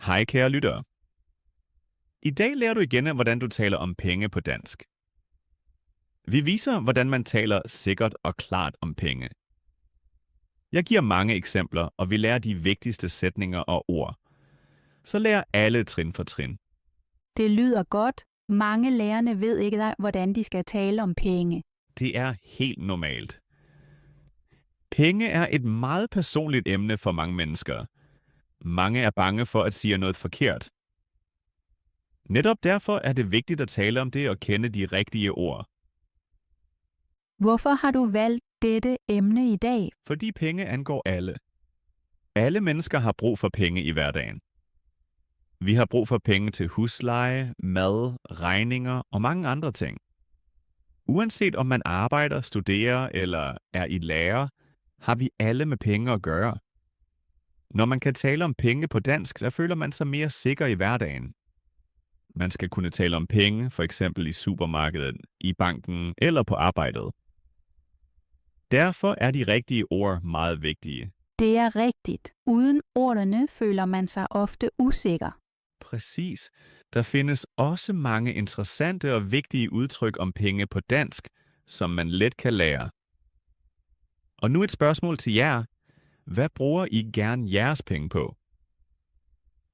Hej kære lyttere. I dag lærer du igen, hvordan du taler om penge på dansk. Vi viser, hvordan man taler sikkert og klart om penge. Jeg giver mange eksempler, og vi lærer de vigtigste sætninger og ord. Så lær alle trin for trin. Det lyder godt. Mange lærerne ved ikke, hvordan de skal tale om penge. Det er helt normalt. Penge er et meget personligt emne for mange mennesker. Mange er bange for at sige noget forkert. Netop derfor er det vigtigt at tale om det og kende de rigtige ord. Hvorfor har du valgt dette emne i dag? Fordi penge angår alle. Alle mennesker har brug for penge i hverdagen. Vi har brug for penge til husleje, mad, regninger og mange andre ting. Uanset om man arbejder, studerer eller er i lære, har vi alle med penge at gøre. Når man kan tale om penge på dansk, så føler man sig mere sikker i hverdagen. Man skal kunne tale om penge, for eksempel i supermarkedet, i banken eller på arbejdet. Derfor er de rigtige ord meget vigtige. Det er rigtigt. Uden ordene føler man sig ofte usikker. Præcis. Der findes også mange interessante og vigtige udtryk om penge på dansk, som man let kan lære. Og nu et spørgsmål til jer. Hvad bruger I gerne jeres penge på?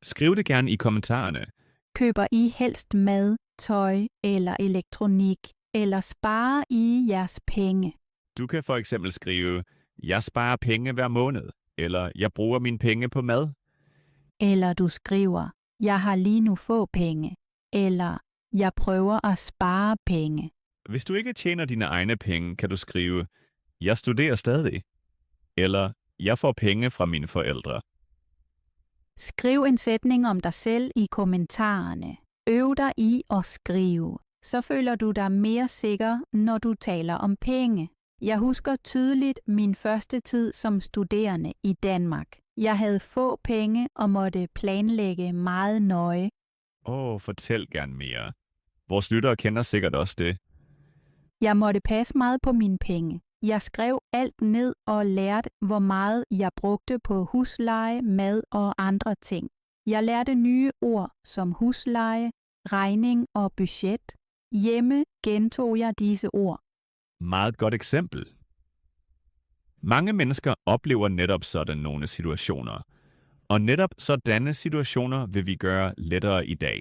Skriv det gerne i kommentarerne. Køber I helst mad, tøj eller elektronik, eller sparer I jeres penge? Du kan for eksempel skrive, jeg sparer penge hver måned, eller jeg bruger mine penge på mad. Eller du skriver, jeg har lige nu få penge, eller jeg prøver at spare penge. Hvis du ikke tjener dine egne penge, kan du skrive, jeg studerer stadig, eller jeg får penge fra mine forældre. Skriv en sætning om dig selv i kommentarerne. Øv dig i at skrive. Så føler du dig mere sikker, når du taler om penge. Jeg husker tydeligt min første tid som studerende i Danmark. Jeg havde få penge og måtte planlægge meget nøje. Fortæl gerne mere. Vores lyttere kender sikkert også det. Jeg måtte passe meget på mine penge. Jeg skrev alt ned og lærte, hvor meget jeg brugte på husleje, mad og andre ting. Jeg lærte nye ord som husleje, regning og budget. Hjemme gentog jeg disse ord. Meget godt eksempel. Mange mennesker oplever netop sådan nogle situationer. Og netop sådanne situationer vil vi gøre lettere i dag.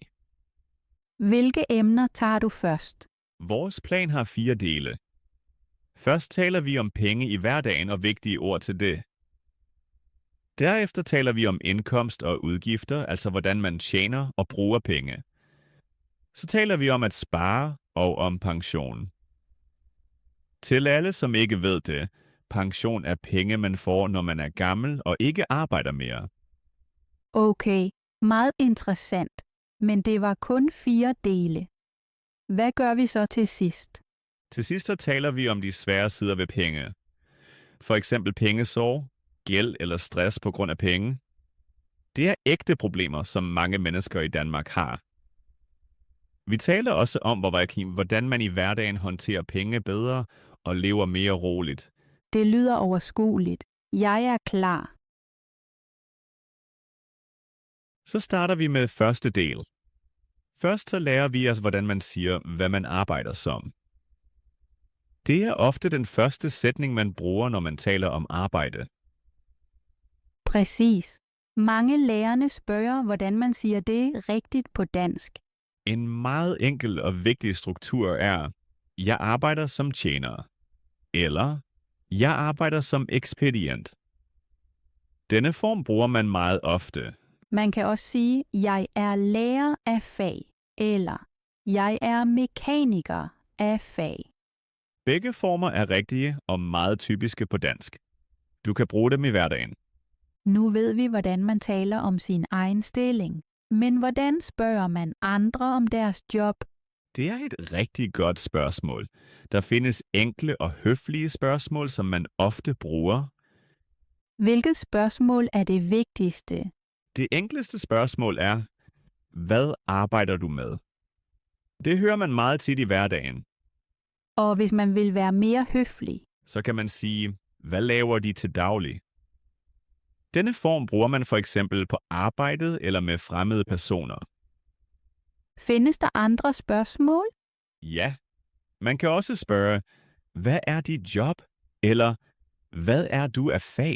Hvilke emner tager du først? Vores plan har 4 dele. Først taler vi om penge i hverdagen og vigtige ord til det. Derefter taler vi om indkomst og udgifter, altså hvordan man tjener og bruger penge. Så taler vi om at spare og om pension. Til alle, som ikke ved det, pension er penge, man får, når man er gammel og ikke arbejder mere. Okay, meget interessant. Men det var kun 4 dele. Hvad gør vi så til sidst? Til sidst så taler vi om de svære sider ved penge. For eksempel pengesorg, gæld eller stress på grund af penge. Det er ægte problemer, som mange mennesker i Danmark har. Vi taler også om, hvordan man i hverdagen håndterer penge bedre og lever mere roligt. Det lyder overskueligt. Jeg er klar. Så starter vi med første del. Først så lærer vi os, hvordan man siger, hvad man arbejder som. Det er ofte den første sætning, man bruger, når man taler om arbejde. Præcis. Mange lærerne spørger, hvordan man siger det rigtigt på dansk. En meget enkel og vigtig struktur er, jeg arbejder som tjener, eller jeg arbejder som ekspedient. Denne form bruger man meget ofte. Man kan også sige, jeg er lærer af fag, eller jeg er mekaniker af fag. Begge former er rigtige og meget typiske på dansk. Du kan bruge dem i hverdagen. Nu ved vi, hvordan man taler om sin egen stilling. Men hvordan spørger man andre om deres job? Det er et rigtig godt spørgsmål. Der findes enkle og høflige spørgsmål, som man ofte bruger. Hvilket spørgsmål er det vigtigste? Det enkleste spørgsmål er, hvad arbejder du med? Det hører man meget tit i hverdagen. Og hvis man vil være mere høflig, Så kan man sige, hvad laver de til daglig? Denne form bruger man for eksempel på arbejdet eller med fremmede personer. Findes der andre spørgsmål? Ja, man kan også spørge, hvad er dit job? Eller, hvad er du af fag?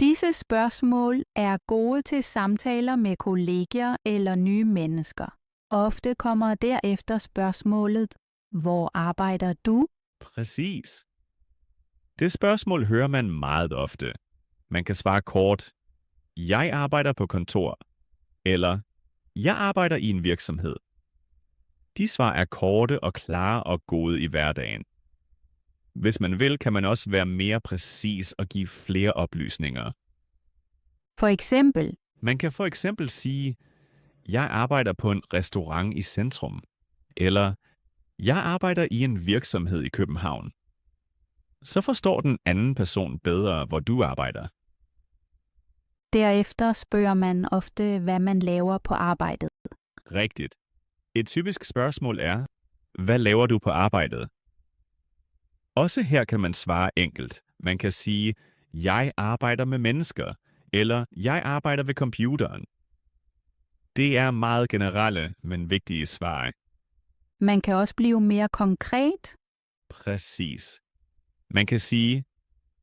Disse spørgsmål er gode til samtaler med kolleger eller nye mennesker. Ofte kommer derefter spørgsmålet, hvor arbejder du? Præcis. Det spørgsmål hører man meget ofte. Man kan svare kort, jeg arbejder på kontor, eller jeg arbejder i en virksomhed. De svar er korte og klare og gode i hverdagen. Hvis man vil, kan man også være mere præcis og give flere oplysninger. For eksempel, Man kan for eksempel sige, jeg arbejder på en restaurant i centrum, eller jeg arbejder i en virksomhed i København. Så forstår den anden person bedre, hvor du arbejder. derefter spørger man ofte, hvad man laver på arbejdet. Rigtigt. Et typisk spørgsmål er, hvad laver du på arbejdet? Også her kan man svare enkelt. Man kan sige, jeg arbejder med mennesker, eller jeg arbejder ved computeren. Det er meget generelle, men vigtige svar. Man kan også blive mere konkret. Præcis. Man kan sige,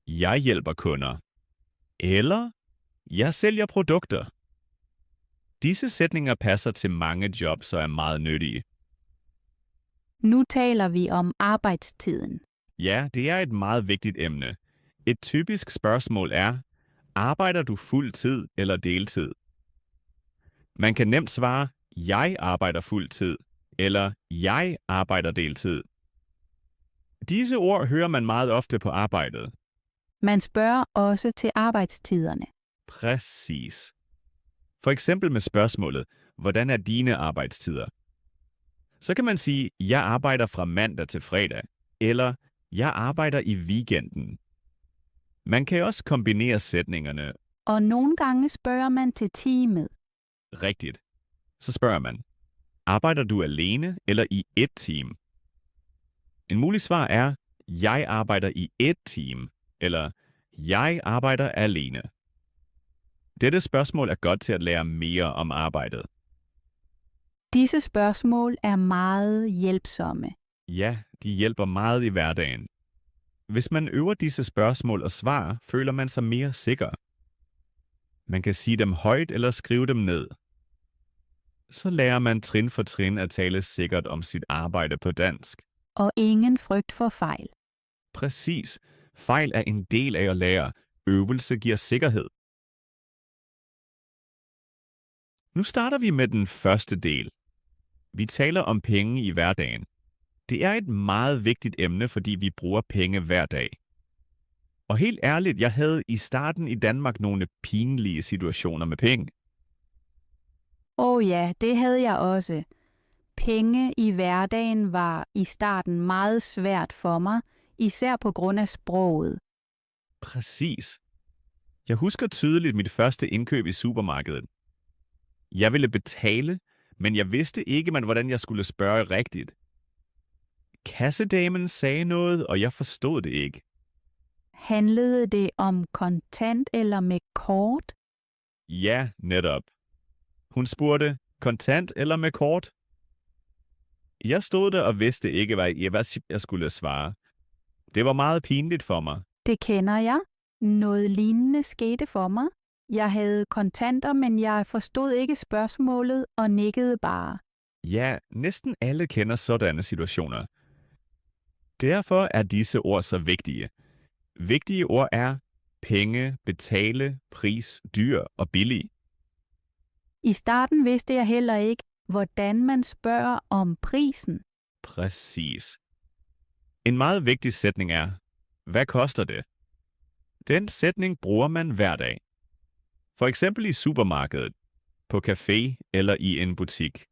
jeg hjælper kunder, eller jeg sælger produkter. Disse sætninger passer til mange jobs og er meget nyttige. Nu taler vi om arbejdstiden. Ja, det er et meget vigtigt emne. Et typisk spørgsmål er, arbejder du fuld tid eller deltid? Man kan nemt svare, jeg arbejder fuld tid, eller jeg arbejder deltid. Disse ord hører man meget ofte på arbejdet. Man spørger også til arbejdstiderne. Præcis. For eksempel med spørgsmålet, hvordan er dine arbejdstider? Så kan man sige, jeg arbejder fra mandag til fredag, eller jeg arbejder i weekenden. Man kan også kombinere sætningerne. Og nogle gange spørger man til teamet. Rigtigt. Så spørger man, arbejder du alene eller i et team? En mulig svar er, jeg arbejder i et team, eller jeg arbejder alene. Dette spørgsmål er godt til at lære mere om arbejdet. Disse spørgsmål er meget hjælpsomme. Ja, de hjælper meget i hverdagen. Hvis man øver disse spørgsmål og svar, føler man sig mere sikker. Man kan sige dem højt eller skrive dem ned. Så lærer man trin for trin at tale sikkert om sit arbejde på dansk. Og ingen frygt for fejl. Præcis. Fejl er en del af at lære. Øvelse giver sikkerhed. Nu starter vi med den første del. Vi taler om penge i hverdagen. Det er et meget vigtigt emne, fordi vi bruger penge hver dag. Og helt ærligt, jeg havde i starten i Danmark nogle pinlige situationer med penge. Ja, det havde jeg også. Penge i hverdagen var i starten meget svært for mig, især på grund af sproget. Præcis. Jeg husker tydeligt mit første indkøb i supermarkedet. Jeg ville betale, men jeg vidste ikke, hvordan jeg skulle spørge rigtigt. Kassedamen sagde noget, og jeg forstod det ikke. Handlede det om kontant eller med kort? Ja, netop. Hun spurgte, kontant eller med kort? Jeg stod der og vidste ikke, hvad jeg skulle svare. Det var meget pinligt for mig. Det kender jeg. Noget lignende skete for mig. Jeg havde kontanter, men jeg forstod ikke spørgsmålet og nikkede bare. Ja, næsten alle kender sådanne situationer. Derfor er disse ord så vigtige. Vigtige ord er penge, betale, pris, dyr og billig. I starten vidste jeg heller ikke, hvordan man spørger om prisen. Præcis. En meget vigtig sætning er, hvad koster det? Den sætning bruger man hver dag. For eksempel i supermarkedet, på café eller i en butik.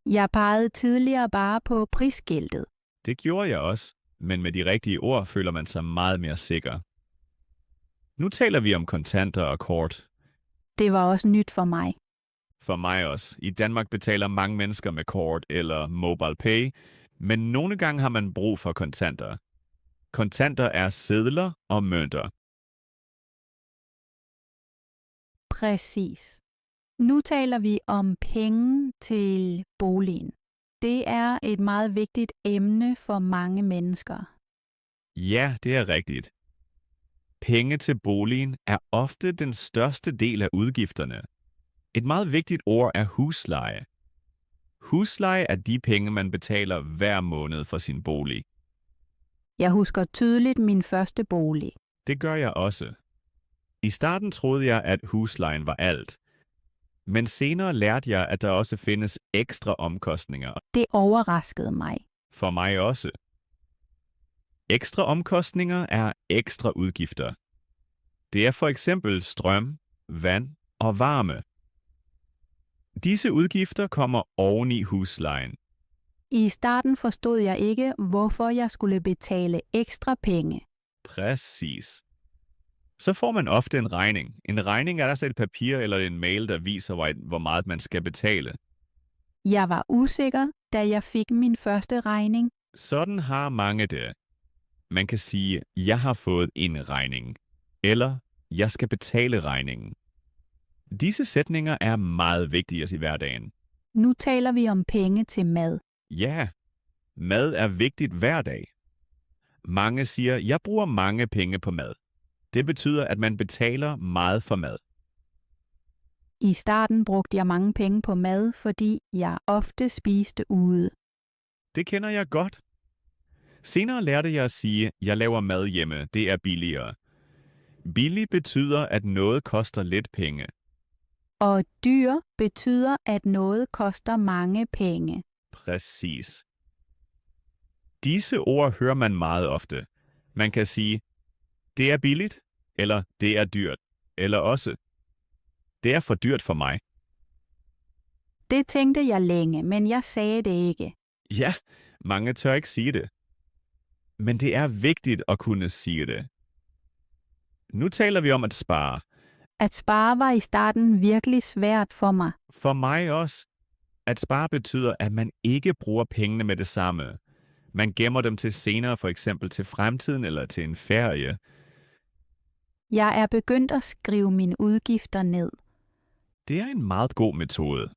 Jeg pegede tidligere bare på prisskiltet. Det gjorde jeg også, men med de rigtige ord føler man sig meget mere sikker. Nu taler vi om kontanter og kort. Det var også nyt for mig. For mig også. I Danmark betaler mange mennesker med kort eller mobile pay, men nogle gange har man brug for kontanter. Kontanter er sedler og mønter. Præcis. Nu taler vi om penge til boligen. Det er et meget vigtigt emne for mange mennesker. Ja, det er rigtigt. Penge til boligen er ofte den største del af udgifterne. Et meget vigtigt ord er husleje. Husleje er de penge, man betaler hver måned for sin bolig. Jeg husker tydeligt min første bolig. Det gør jeg også. I starten troede jeg, at huslejen var alt. Men senere lærte jeg, at der også findes ekstra omkostninger. Det overraskede mig. For mig også. Ekstra omkostninger er ekstra udgifter. Det er for eksempel strøm, vand og varme. Disse udgifter kommer oven i huslejen. I starten forstod jeg ikke, hvorfor jeg skulle betale ekstra penge. Præcis. Så får man ofte en regning. En regning er altså et papir eller en mail, der viser, hvor meget man skal betale. Jeg var usikker, da jeg fik min første regning. Sådan har mange det. Man kan sige, jeg har fået en regning. Eller, jeg skal betale regningen. Disse sætninger er meget vigtige i hverdagen. Nu taler vi om penge til mad. Ja, mad er vigtigt hver dag. Mange siger, jeg bruger mange penge på mad. Det betyder, at man betaler meget for mad. I starten brugte jeg mange penge på mad, fordi jeg ofte spiste ude. Det kender jeg godt. Senere lærte jeg at sige, jeg laver mad hjemme, det er billigere. Billig betyder, at noget koster lidt penge. Og dyr betyder, at noget koster mange penge. Præcis. Disse ord hører man meget ofte. Man kan sige, det er billigt, eller det er dyrt, eller også, det er for dyrt for mig. Det tænkte jeg længe, men jeg sagde det ikke. Ja, mange tør ikke sige det. Men det er vigtigt at kunne sige det. Nu taler vi om at spare. At spare var i starten virkelig svært for mig. For mig også. At spare betyder, at man ikke bruger pengene med det samme. Man gemmer dem til senere, for eksempel til fremtiden eller til en ferie. Jeg er begyndt at skrive mine udgifter ned. Det er en meget god metode.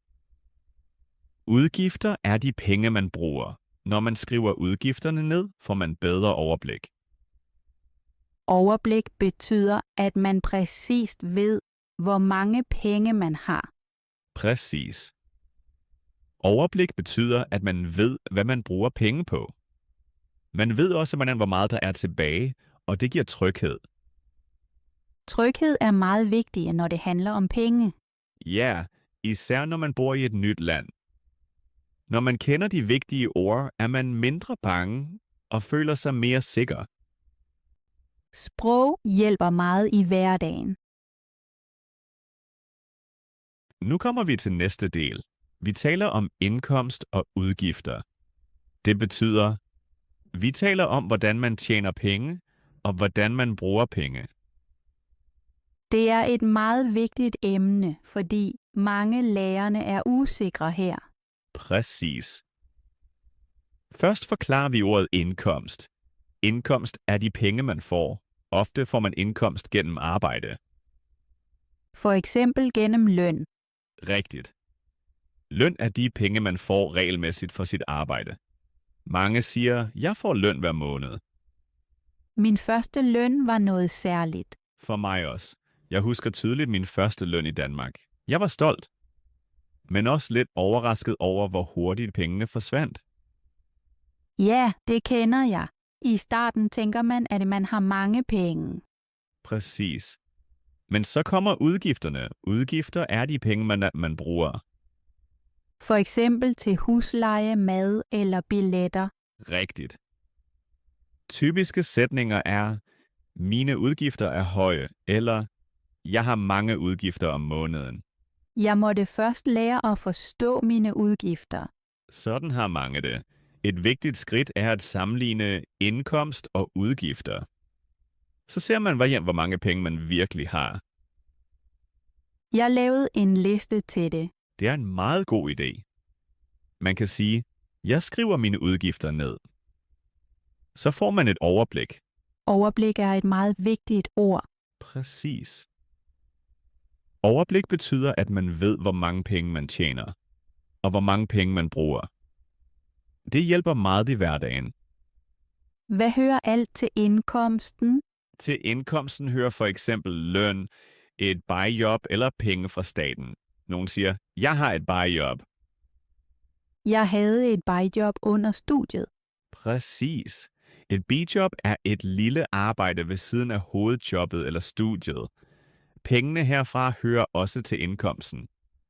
Udgifter er de penge, man bruger. Når man skriver udgifterne ned, får man bedre overblik. Overblik betyder, at man præcist ved, hvor mange penge man har. Præcis. Overblik betyder, at man ved, hvad man bruger penge på. Man ved også, hvor meget der er tilbage, og det giver tryghed. Tryghed er meget vigtig, når det handler om penge. Ja, især når man bor i et nyt land. Når man kender de vigtige ord, er man mindre bange og føler sig mere sikker. Sprog hjælper meget i hverdagen. Nu kommer vi til næste del. Vi taler om indkomst og udgifter. Det betyder, vi taler om, hvordan man tjener penge, og hvordan man bruger penge. Det er et meget vigtigt emne, fordi mange lærerne er usikre her. Præcis. Først forklarer vi ordet indkomst. Indkomst er de penge, man får. Ofte får man indkomst gennem arbejde. For eksempel gennem løn. Rigtigt. Løn er de penge, man får regelmæssigt for sit arbejde. Mange siger, jeg får løn hver måned. Min første løn var noget særligt. For mig også. Jeg husker tydeligt min første løn i Danmark. Jeg var stolt. Men også lidt overrasket over, hvor hurtigt pengene forsvandt. Ja, det kender jeg. I starten tænker man, at man har mange penge. Præcis. Men så kommer udgifterne. Udgifter er de penge, man bruger. For eksempel til husleje, mad eller billetter. Rigtigt. Typiske sætninger er, mine udgifter er høje, eller jeg har mange udgifter om måneden. Jeg måtte først lære at forstå mine udgifter. Sådan har mange det. Et vigtigt skridt er at sammenligne indkomst og udgifter. Så ser man, hvor mange penge man virkelig har. Jeg lavede en liste til det. Det er en meget god idé. Man kan sige, jeg skriver mine udgifter ned. Så får man et overblik. Overblik er et meget vigtigt ord. Præcis. Overblik betyder, at man ved, hvor mange penge man tjener, og hvor mange penge man bruger. Det hjælper meget i hverdagen. Hvad hører alt til indkomsten? Til indkomsten hører for eksempel løn, et bijjob eller penge fra staten. Nogen siger, jeg har et bijjob. Jeg havde et bijjob under studiet. Præcis. Et bijjob er et lille arbejde ved siden af hovedjobbet eller studiet. Pengene herfra hører også til indkomsten.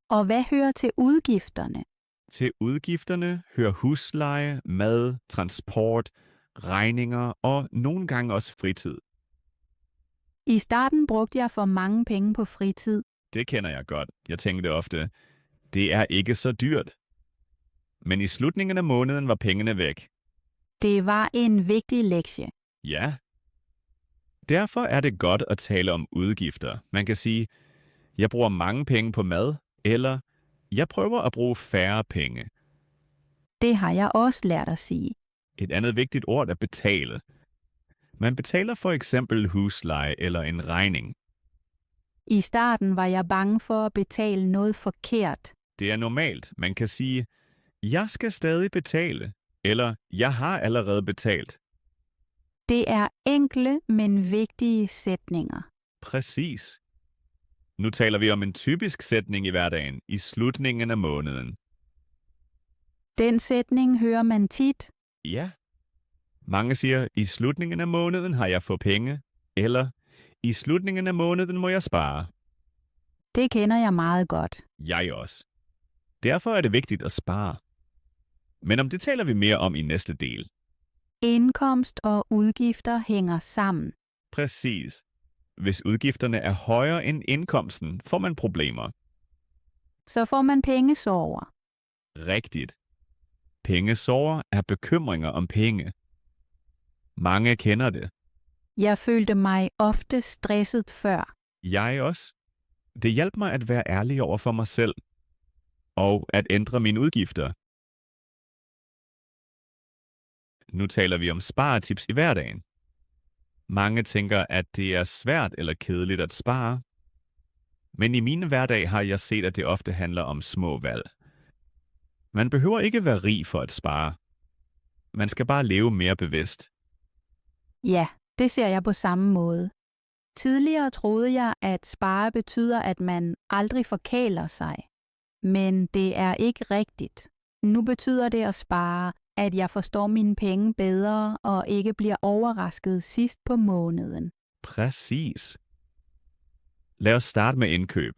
Og hvad hører til udgifterne? Til udgifterne hører husleje, mad, transport, regninger og nogle gange også fritid. I starten brugte jeg for mange penge på fritid. Det kender jeg godt. Jeg tænkte ofte, det er ikke så dyrt. Men i slutningen af måneden var pengene væk. Det var en vigtig lektie. Ja. Derfor er det godt at tale om udgifter. Man kan sige, jeg bruger mange penge på mad, eller jeg prøver at bruge færre penge. Det har jeg også lært at sige. Et andet vigtigt ord er betale. Man betaler for eksempel husleje eller en regning. I starten var jeg bange for at betale noget forkert. Det er normalt. Man kan sige, jeg skal stadig betale, eller jeg har allerede betalt. Det er enkle, men vigtige sætninger. Præcis. Nu taler vi om en typisk sætning i hverdagen i slutningen af måneden. Den sætning hører man tit. Ja. Mange siger, i slutningen af måneden har jeg fået penge, eller i slutningen af måneden må jeg spare. Det kender jeg meget godt. Jeg også. Derfor er det vigtigt at spare. Men om det taler vi mere om i næste del. Indkomst og udgifter hænger sammen. Præcis. Hvis udgifterne er højere end indkomsten, får man problemer. Så får man pengesorger. Rigtigt. Pengesorger er bekymringer om penge. Mange kender det. Jeg følte mig ofte stresset før. Jeg også. Det hjalp mig at være ærlig over for mig selv. Og at ændre mine udgifter. Nu taler vi om sparetips i hverdagen. Mange tænker, at det er svært eller kedeligt at spare. Men i min hverdag har jeg set, at det ofte handler om små valg. Man behøver ikke være rig for at spare. Man skal bare leve mere bevidst. Ja, det ser jeg på samme måde. Tidligere troede jeg, at spare betyder, at man aldrig forkæler sig. Men det er ikke rigtigt. Nu betyder det at spare, at jeg forstår mine penge bedre og ikke bliver overrasket sidst på måneden. Præcis. Lad os starte med indkøb.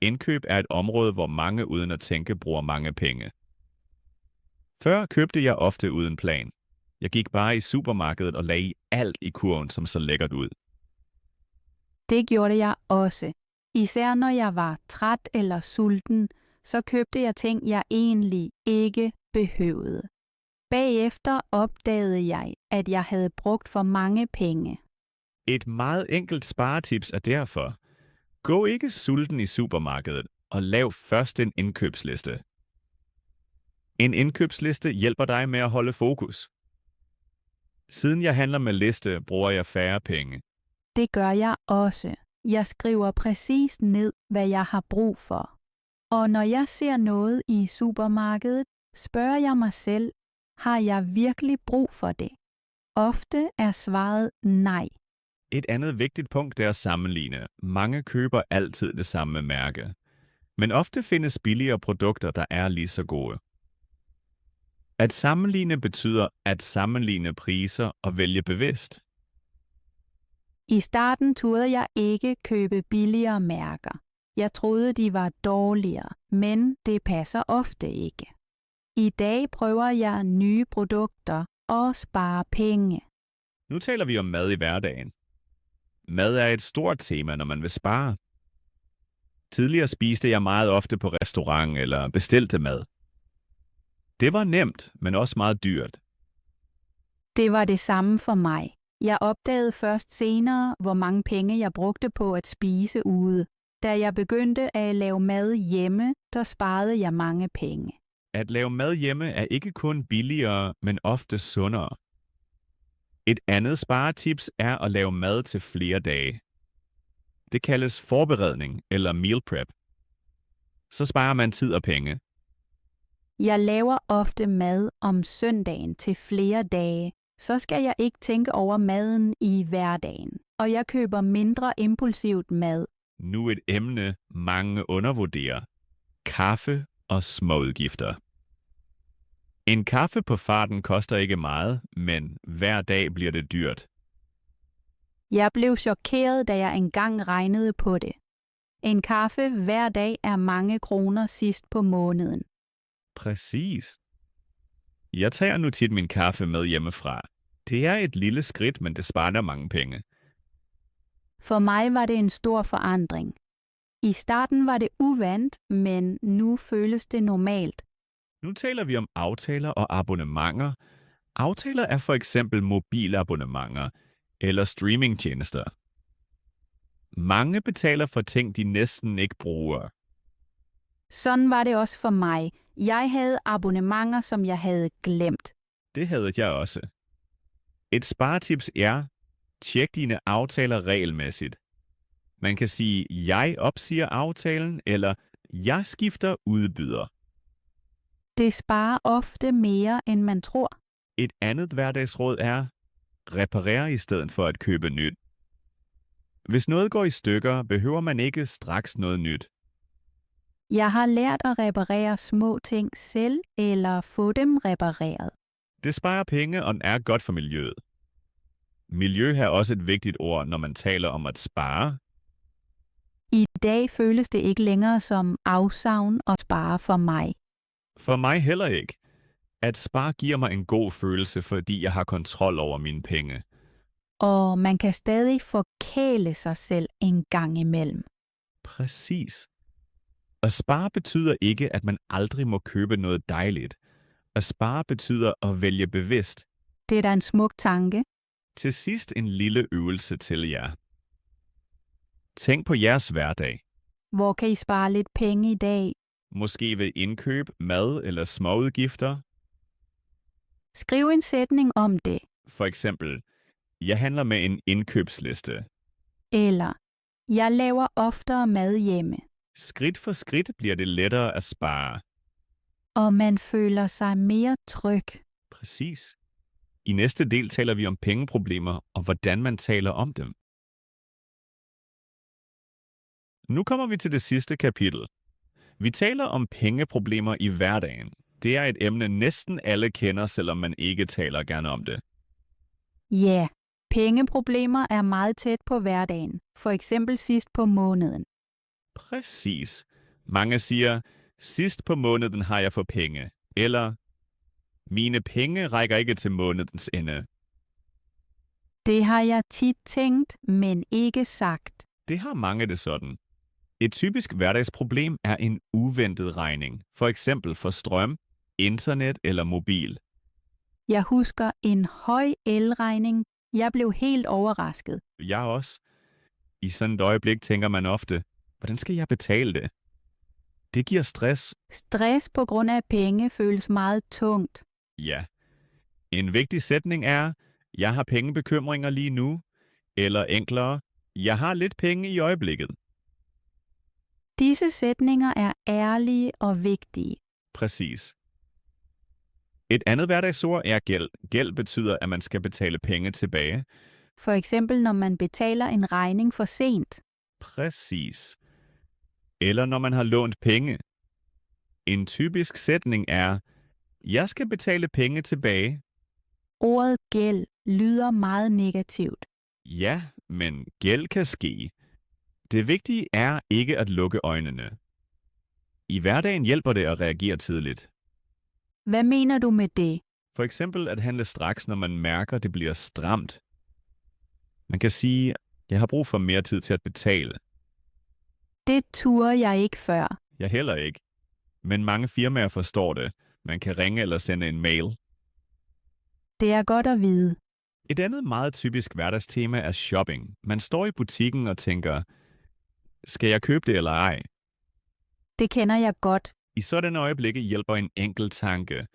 Indkøb er et område, hvor mange uden at tænke bruger mange penge. Før købte jeg ofte uden plan. Jeg gik bare i supermarkedet og lagde alt i kurven, som så lækkert ud. Det gjorde jeg også. Især når jeg var træt eller sulten, så købte jeg ting, jeg egentlig ikke behøvede. Bagefter opdagede jeg, at jeg havde brugt for mange penge. Et meget enkelt sparetips er derfor: gå ikke sulten i supermarkedet og lav først en indkøbsliste. En indkøbsliste hjælper dig med at holde fokus. Siden jeg handler med liste, bruger jeg færre penge. Det gør jeg også. Jeg skriver præcis ned, hvad jeg har brug for. Og når jeg ser noget i supermarkedet, spørger jeg mig selv, har jeg virkelig brug for det? Ofte er svaret nej. Et andet vigtigt punkt er at sammenligne. Mange køber altid det samme mærke. Men ofte findes billigere produkter, der er lige så gode. At sammenligne betyder at sammenligne priser og vælge bevidst. I starten turde jeg ikke købe billigere mærker. Jeg troede, de var dårligere, men det passer ofte ikke. I dag prøver jeg nye produkter og sparer penge. Nu taler vi om mad i hverdagen. Mad er et stort tema, når man vil spare. Tidligere spiste jeg meget ofte på restaurant eller bestilte mad. Det var nemt, men også meget dyrt. Det var det samme for mig. Jeg opdagede først senere, hvor mange penge jeg brugte på at spise ude. Da jeg begyndte at lave mad hjemme, så sparede jeg mange penge. At lave mad hjemme er ikke kun billigere, men ofte sundere. Et andet sparetips er at lave mad til flere dage. Det kaldes forberedning eller meal prep. Så sparer man tid og penge. Jeg laver ofte mad om søndagen til flere dage, så skal jeg ikke tænke over maden i hverdagen, og jeg køber mindre impulsivt mad. Nu et emne, mange undervurderer. Kaffe og småudgifter. En kaffe på farten koster ikke meget, men hver dag bliver det dyrt. Jeg blev chokeret, da jeg engang regnede på det. En kaffe hver dag er mange kroner sidst på måneden. Præcis. Jeg tager nu tit min kaffe med hjemmefra. Det er et lille skridt, men det sparer mange penge. For mig var det en stor forandring. I starten var det uvant, men nu føles det normalt. Nu taler vi om aftaler og abonnementer. Aftaler er for eksempel mobilabonnementer eller streamingtjenester. Mange betaler for ting, de næsten ikke bruger. Sådan var det også for mig. Jeg havde abonnementer, som jeg havde glemt. Det havde jeg også. Et sparetips er, tjek dine aftaler regelmæssigt. Man kan sige, jeg opsiger aftalen, eller jeg skifter udbyder. Det sparer ofte mere, end man tror. Et andet hverdagsråd er, reparere i stedet for at købe nyt. Hvis noget går i stykker, behøver man ikke straks noget nyt. Jeg har lært at reparere små ting selv, eller få dem repareret. Det sparer penge og er godt for miljøet. Miljø er også et vigtigt ord, når man taler om at spare. I dag føles det ikke længere som afsavn og spare for mig. For mig heller ikke. At spare giver mig en god følelse, fordi jeg har kontrol over mine penge. Og man kan stadig forkæle sig selv en gang imellem. Præcis. At spare betyder ikke, at man aldrig må købe noget dejligt. At spare betyder at vælge bevidst. Det er da en smuk tanke. Til sidst en lille øvelse til jer. Tænk på jeres hverdag. Hvor kan I spare lidt penge i dag? Måske ved indkøb, mad eller småudgifter. Skriv en sætning om det. For eksempel, jeg handler med en indkøbsliste. Eller, jeg laver oftere mad hjemme. Skridt for skridt bliver det lettere at spare. Og man føler sig mere tryg. Præcis. I næste del taler vi om pengeproblemer og hvordan man taler om dem. Nu kommer vi til det sidste kapitel. Vi taler om pengeproblemer i hverdagen. Det er et emne, næsten alle kender, selvom man ikke taler gerne om det. Ja, pengeproblemer er meget tæt på hverdagen. For eksempel sidst på måneden. Præcis. Mange siger, sidst på måneden har jeg for penge. Eller, mine penge rækker ikke til månedens ende. Det har jeg tit tænkt, men ikke sagt. Det har mange det sådan. Et typisk hverdagsproblem er en uventet regning. For eksempel for strøm, internet eller mobil. Jeg husker en høj elregning. Jeg blev helt overrasket. Jeg også. I sådan et øjeblik tænker man ofte, hvordan skal jeg betale det? Det giver stress. Stress på grund af penge føles meget tungt. Ja. En vigtig sætning er, jeg har pengebekymringer lige nu. Eller enklere, jeg har lidt penge i øjeblikket. Disse sætninger er ærlige og vigtige. Præcis. Et andet hverdagsord er gæld. Gæld betyder, at man skal betale penge tilbage. For eksempel når man betaler en regning for sent. Præcis. Eller når man har lånt penge. En typisk sætning er, jeg skal betale penge tilbage. Ordet gæld lyder meget negativt. Ja, men gæld kan ske. Det vigtige er ikke at lukke øjnene. I hverdagen hjælper det at reagere tidligt. Hvad mener du med det? For eksempel at handle straks, når man mærker, at det bliver stramt. Man kan sige, jeg har brug for mere tid til at betale. Det turde jeg ikke før. Jeg heller ikke. Men mange firmaer forstår det. Man kan ringe eller sende en mail. Det er godt at vide. Et andet meget typisk hverdagstema er shopping. Man står i butikken og tænker, skal jeg købe det eller ej? Det kender jeg godt. I sådan øjeblikke hjælper en enkelt tanke.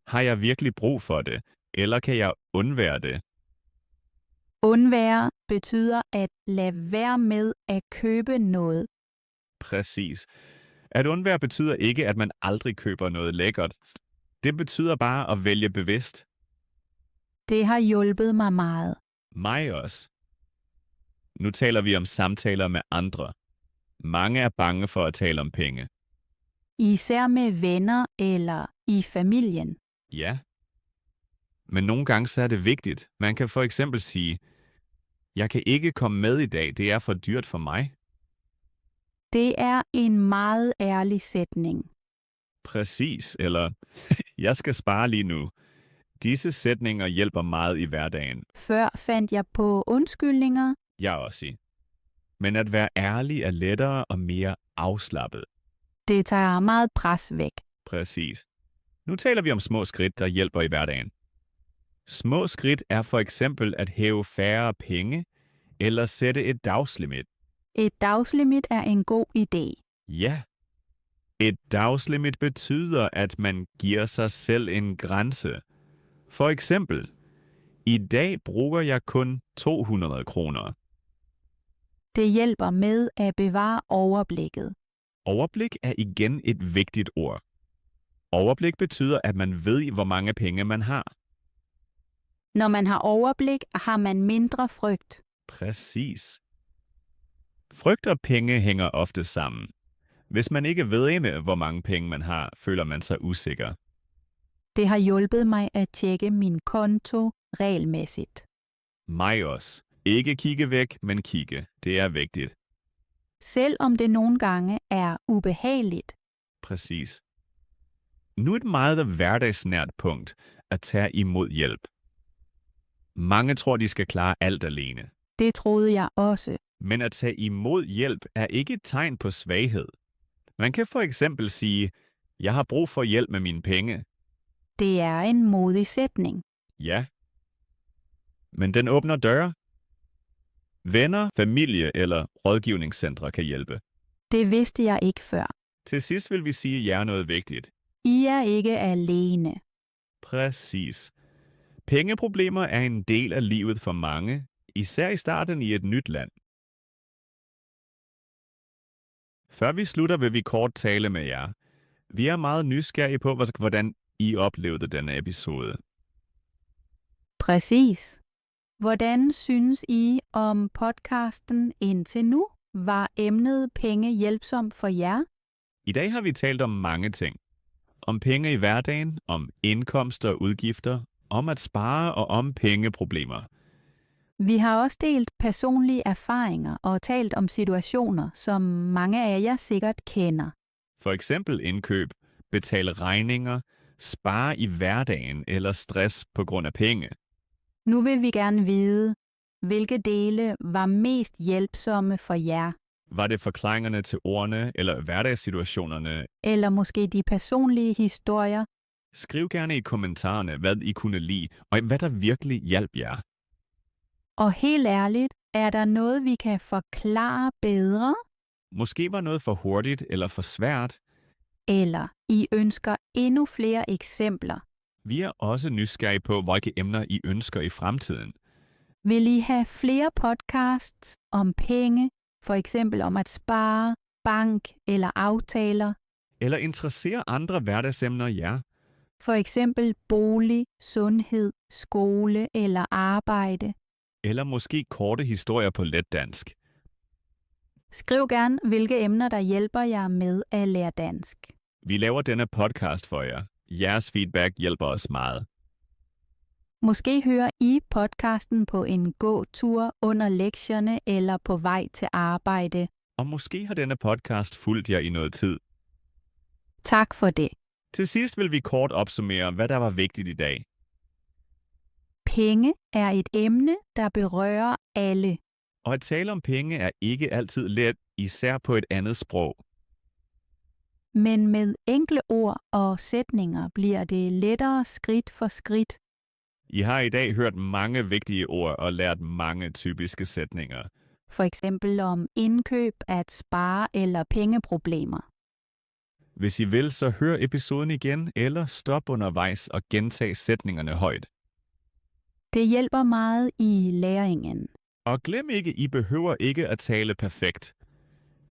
Har jeg virkelig brug for det? Eller kan jeg undvære det? Undvære betyder at lade være med at købe noget. Præcis. At undvære betyder ikke, at man aldrig køber noget lækkert. Det betyder bare at vælge bevidst. Det har hjulpet mig meget. Mig også. Nu taler vi om samtaler med andre. Mange er bange for at tale om penge. Især med venner eller i familien. Ja. Men nogle gange så er det vigtigt. Man kan for eksempel sige, jeg kan ikke komme med i dag, det er for dyrt for mig. Det er en meget ærlig sætning. Præcis, eller jeg skal spare lige nu. Disse sætninger hjælper meget i hverdagen. Før fandt jeg på undskyldninger. Jeg også. Men at være ærlig er lettere og mere afslappet. Det tager meget pres væk. Præcis. Nu taler vi om små skridt, der hjælper i hverdagen. Små skridt er for eksempel at hæve færre penge eller sætte et dagslimit. Et dagslimit er en god idé. Ja. Et dagslimit betyder, at man giver sig selv en grænse. For eksempel, i dag bruger jeg kun 200 kroner. Det hjælper med at bevare overblikket. Overblik er igen et vigtigt ord. Overblik betyder, at man ved, hvor mange penge man har. Når man har overblik, har man mindre frygt. Præcis. Frygt og penge hænger ofte sammen. Hvis man ikke ved, hvor mange penge man har, føler man sig usikker. Det har hjulpet mig at tjekke min konto regelmæssigt. Mig også. Ikke kigge væk, men kigge. Det er vigtigt. Selvom det nogle gange er ubehageligt. Præcis. Nu et meget hverdagsnært punkt at tage imod hjælp. Mange tror, de skal klare alt alene. Det troede jeg også. Men at tage imod hjælp er ikke et tegn på svaghed. Man kan for eksempel sige, jeg har brug for hjælp med mine penge. Det er en modig sætning. Ja. Men den åbner døre. Venner, familie eller rådgivningscentre kan hjælpe. Det vidste jeg ikke før. Til sidst vil vi sige jer noget vigtigt. I er ikke alene. Præcis. Pengeproblemer er en del af livet for mange, især i starten i et nyt land. Før vi slutter, vil vi kort tale med jer. Vi er meget nysgerrige på, hvordan I oplevede denne episode. Præcis. Hvordan synes I om podcasten indtil nu? Var emnet penge hjælpsomt for jer? I dag har vi talt om mange ting. Om penge i hverdagen, om indkomster og udgifter, om at spare og om pengeproblemer. Vi har også delt personlige erfaringer og talt om situationer, som mange af jer sikkert kender. For eksempel indkøb, betale regninger, spare i hverdagen eller stress på grund af penge. Nu vil vi gerne vide, hvilke dele var mest hjælpsomme for jer, Var det forklaringerne til ordene eller hverdagssituationerne? eller måske de personlige historier. Skriv gerne i kommentarerne, hvad I kunne lide, og hvad der virkelig hjalp jer. Og helt ærligt, er der noget, vi kan forklare bedre? Måske var noget for hurtigt eller for svært. Eller I ønsker endnu flere eksempler? Vi er også nysgerrige på, hvilke emner I ønsker i fremtiden. Vil I have flere podcasts om penge, for eksempel om at spare, bank eller aftaler? Eller interesserer andre hverdagsemner jer? For eksempel bolig, sundhed, skole eller arbejde? Eller måske korte historier på letdansk? Skriv gerne, hvilke emner, der hjælper jer med at lære dansk. Vi laver denne podcast for jer. Jeres feedback hjælper os meget. Måske hører I podcasten på en gåtur under lektierne eller på vej til arbejde. Og måske har denne podcast fulgt jer i noget tid. Tak for det. Til sidst vil vi kort opsummere, hvad der var vigtigt i dag. Penge er et emne, der berører alle. Og at tale om penge er ikke altid let, især på et andet sprog. Men med enkle ord og sætninger bliver det lettere skridt for skridt. I har i dag hørt mange vigtige ord og lært mange typiske sætninger. For eksempel om indkøb, at spare eller pengeproblemer. Hvis I vil, så hør episoden igen, eller stop undervejs og gentag sætningerne højt. Det hjælper meget i læringen. Og glem ikke, I behøver ikke at tale perfekt.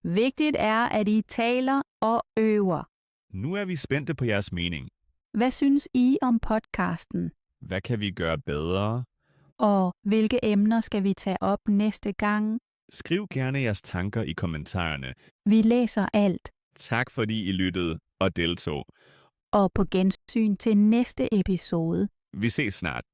Vigtigt er, at I taler og øver. Nu er vi spændte på jeres mening. Hvad synes I om podcasten? Hvad kan vi gøre bedre? Og hvilke emner skal vi tage op næste gang? Skriv gerne jeres tanker i kommentarerne. Vi læser alt. Tak fordi I lyttede og deltog. Og på gensyn til næste episode. Vi ses snart.